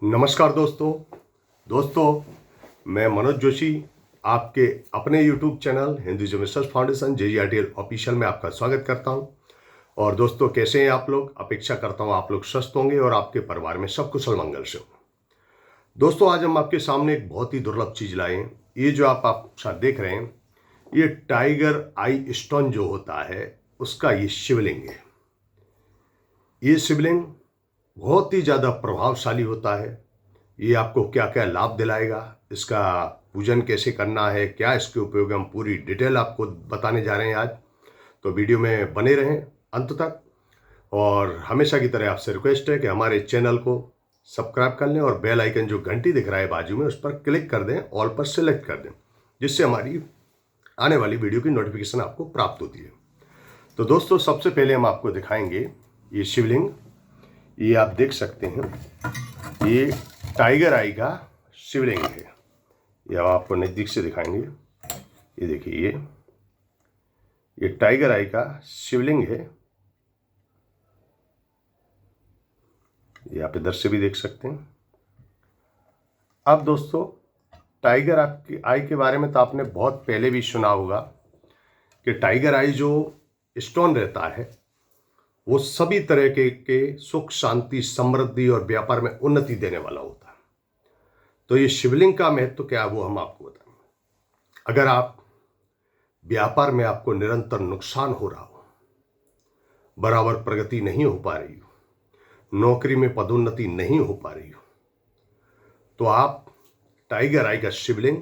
नमस्कार दोस्तों मैं मनोज जोशी आपके अपने YouTube channel Hinduism research foundation JERTL official में आपका स्वागत करता हूं। और दोस्तों, कैसे हैं आप लोग? अपेक्षा करता हूं आप लोग स्वस्थ होंगे और आपके परिवार में सब कुशल मंगल से हो। दोस्तों, आज हम आपके सामने एक बहुत ही दुर्लभ चीज लाए हैं। ये जो आप साथ देख रहे हैं, ये टाइगर आई स्टोन जो होता है उसका ये शिवलिंग है। ये शिवलिंग बहुत ही ज़्यादा प्रभावशाली होता है। ये आपको क्या क्या लाभ दिलाएगा, इसका पूजन कैसे करना है, क्या इसके उपयोग, हम पूरी डिटेल आपको बताने जा रहे हैं आज। तो वीडियो में बने रहें अंत तक। और हमेशा की तरह आपसे रिक्वेस्ट है कि हमारे चैनल को सब्सक्राइब कर लें और बेल आइकन जो घंटी दिख रहा है बाजू में, उस पर क्लिक कर दें, ऑल पर सेलेक्ट कर दें, जिससे हमारी आने वाली वीडियो की नोटिफिकेशन आपको प्राप्त होती है। तो दोस्तों, सबसे पहले हम आपको दिखाएंगे ये शिवलिंग। ये आप देख सकते हैं, ये टाइगर आई का शिवलिंग है। ये हम आपको नज़दीक से दिखाएंगे। ये देखिए, ये टाइगर आई का शिवलिंग है। ये आप इधर से भी देख सकते हैं। अब दोस्तों, टाइगर आई के बारे में तो आपने बहुत पहले भी सुना होगा कि टाइगर आई जो स्टोन रहता है वो सभी तरह के सुख, शांति, समृद्धि और व्यापार में उन्नति देने वाला होता है। तो ये शिवलिंग का महत्व क्या है वो हम आपको बताएंगे। अगर आप व्यापार में आपको निरंतर नुकसान हो रहा हो, बराबर प्रगति नहीं हो पा रही हो, नौकरी में पदोन्नति नहीं हो पा रही हो, तो आप टाइगर आई का शिवलिंग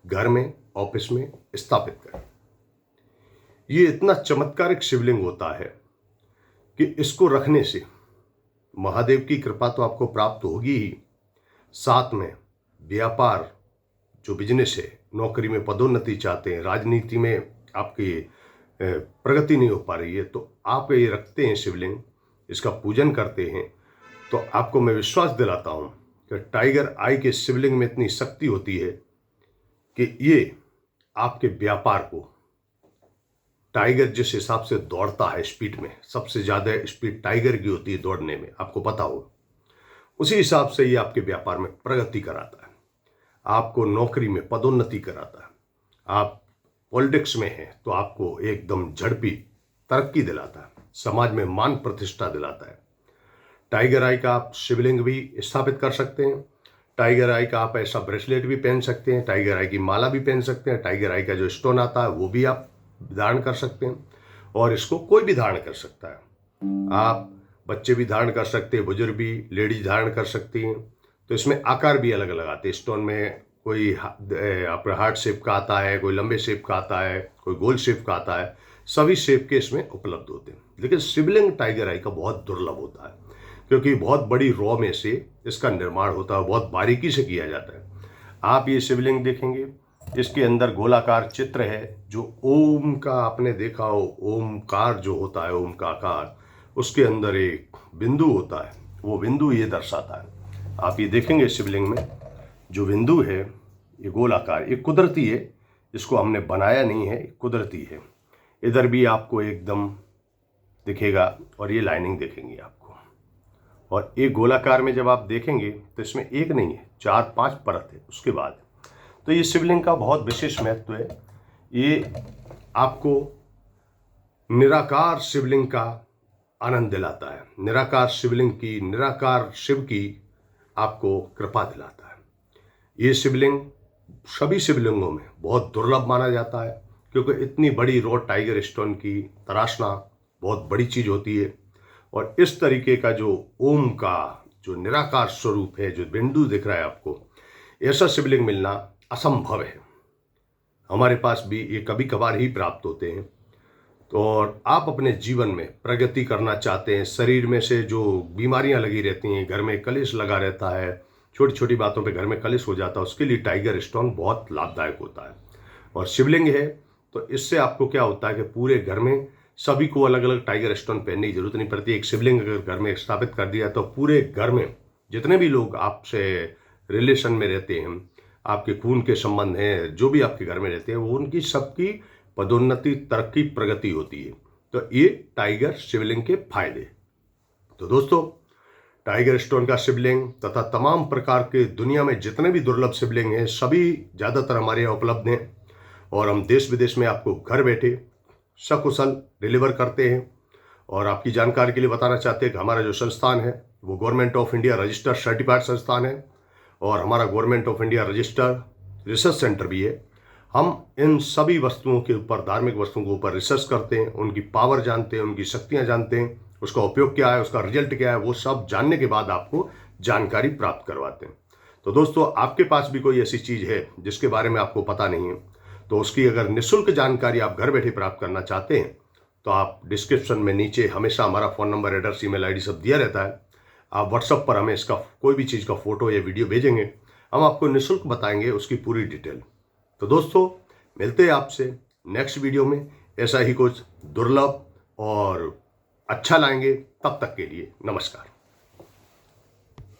घर में, ऑफिस में स्थापित करें। ये इतना चमत्कारिक शिवलिंग होता है कि इसको रखने से महादेव की कृपा तो आपको प्राप्त होगी ही, साथ में व्यापार, जो बिजनेस है, नौकरी में पदोन्नति चाहते हैं, राजनीति में आपकी प्रगति नहीं हो पा रही है, तो आप ये रखते हैं शिवलिंग, इसका पूजन करते हैं, तो आपको मैं विश्वास दिलाता हूँ कि टाइगर आई के शिवलिंग में इतनी शक्ति होती है कि ये आपके व्यापार को, टाइगर जिस हिसाब से दौड़ता है स्पीड में, सबसे ज़्यादा स्पीड टाइगर की होती है दौड़ने में, आपको पता हो, उसी हिसाब से ये आपके व्यापार में प्रगति कराता है, आपको नौकरी में पदोन्नति कराता है। आप पॉलिटिक्स में हैं तो आपको एकदम झड़पी तरक्की दिलाता है, समाज में मान प्रतिष्ठा दिलाता है। टाइगर आई का आप शिवलिंग भी स्थापित कर सकते हैं। टाइगर आई का आप ऐसा ब्रेसलेट भी पहन सकते हैं, टाइगर आई की माला भी पहन सकते हैं, टाइगर आई का जो स्टोन आता है वो भी आप धारण कर सकते हैं, और इसको कोई भी धारण कर सकता है। आप बच्चे भी धारण कर सकते हैं, बुजुर्ग भी, लेडीज धारण कर सकती हैं। तो इसमें आकार भी अलग अलग आते हैं। स्टोन में कोई अपना हार्ट शेप का आता है, कोई लंबे शेप का आता है, कोई गोल शेप का आता है, सभी शेप के इसमें उपलब्ध होते हैं। लेकिन शिवलिंग टाइगर आई का बहुत दुर्लभ होता है, क्योंकि बहुत बड़ी रॉ में से इसका निर्माण होता है, बहुत बारीकी से किया जाता है। आप ये शिवलिंग देखेंगे, इसके अंदर गोलाकार चित्र है, जो ओम का आपने देखा हो, ओमकार जो होता है, ओम का आकार, उसके अंदर एक बिंदु होता है, वो बिंदु ये दर्शाता है। आप ये देखेंगे शिवलिंग में जो बिंदु है, ये गोलाकार, ये कुदरती है, इसको हमने बनाया नहीं है, कुदरती है। इधर भी आपको एकदम दिखेगा, और ये लाइनिंग देखेंगे आपको। और एक गोलाकार में जब आप देखेंगे तो इसमें एक नहीं है, 4-5 परत है उसके बाद। तो ये शिवलिंग का बहुत विशेष महत्व है। ये आपको निराकार शिवलिंग का आनंद दिलाता है, निराकार शिवलिंग की, निराकार शिव की आपको कृपा दिलाता है। ये शिवलिंग सभी शिवलिंगों में बहुत दुर्लभ माना जाता है, क्योंकि इतनी बड़ी रॉ टाइगर स्टोन की तराशना बहुत बड़ी चीज होती है। और इस तरीके का जो ओम का जो निराकार स्वरूप है, जो बिंदु दिख रहा है आपको, ऐसा शिवलिंग मिलना असंभव है। हमारे पास भी ये कभी कभार ही प्राप्त होते हैं। तो और आप अपने जीवन में प्रगति करना चाहते हैं, शरीर में से जो बीमारियां लगी रहती हैं, घर में कलेश लगा रहता है, छोटी छोटी बातों पे घर में कलेश हो जाता है, उसके लिए टाइगर स्टोन बहुत लाभदायक होता है। और शिवलिंग है तो इससे आपको क्या होता है कि पूरे घर में सभी को अलग अलग टाइगर स्टोन पहनने की जरूरत नहीं पड़ती। एक शिवलिंग अगर घर में स्थापित कर दिया तो पूरे घर में जितने भी लोग आपसे रिलेशन में रहते हैं, आपके खून के संबंध हैं, जो भी आपके घर में रहते हैं, वो उनकी सबकी पदोन्नति, तरक्की, प्रगति होती है। तो ये टाइगर शिवलिंग के फायदे। तो दोस्तों, टाइगर स्टोन का शिवलिंग तथा तमाम प्रकार के दुनिया में जितने भी दुर्लभ शिवलिंग हैं सभी ज़्यादातर हमारे यहाँ उपलब्ध हैं और हम देश विदेश में आपको घर बैठे सकुशल डिलीवर करते हैं। और आपकी जानकारी के लिए बताना चाहते हैं कि हमारा जो संस्थान है वो government of India registered certified संस्थान है और हमारा government of India registered research centre भी है। हम इन सभी वस्तुओं के ऊपर, धार्मिक वस्तुओं के ऊपर रिसर्च करते हैं, उनकी पावर जानते हैं, उनकी शक्तियां जानते हैं, उसका उपयोग क्या है, उसका रिजल्ट क्या है, वो सब जानने के बाद आपको जानकारी प्राप्त करवाते हैं। तो दोस्तों, आपके पास भी कोई ऐसी चीज़ है जिसके बारे में आपको पता नहीं है, तो उसकी अगर निःशुल्क जानकारी आप घर बैठे प्राप्त करना चाहते हैं तो आप डिस्क्रिप्शन में नीचे हमेशा हमारा phone number, address, email ID सब दिया रहता है। आप व्हाट्सएप पर हमें इसका कोई भी चीज़ का फोटो या वीडियो भेजेंगे, हम आपको निःशुल्क बताएंगे उसकी पूरी डिटेल। तो दोस्तों, मिलते हैं आपसे नेक्स्ट वीडियो में, ऐसा ही कुछ दुर्लभ और अच्छा लाएंगे। तब तक के लिए नमस्कार।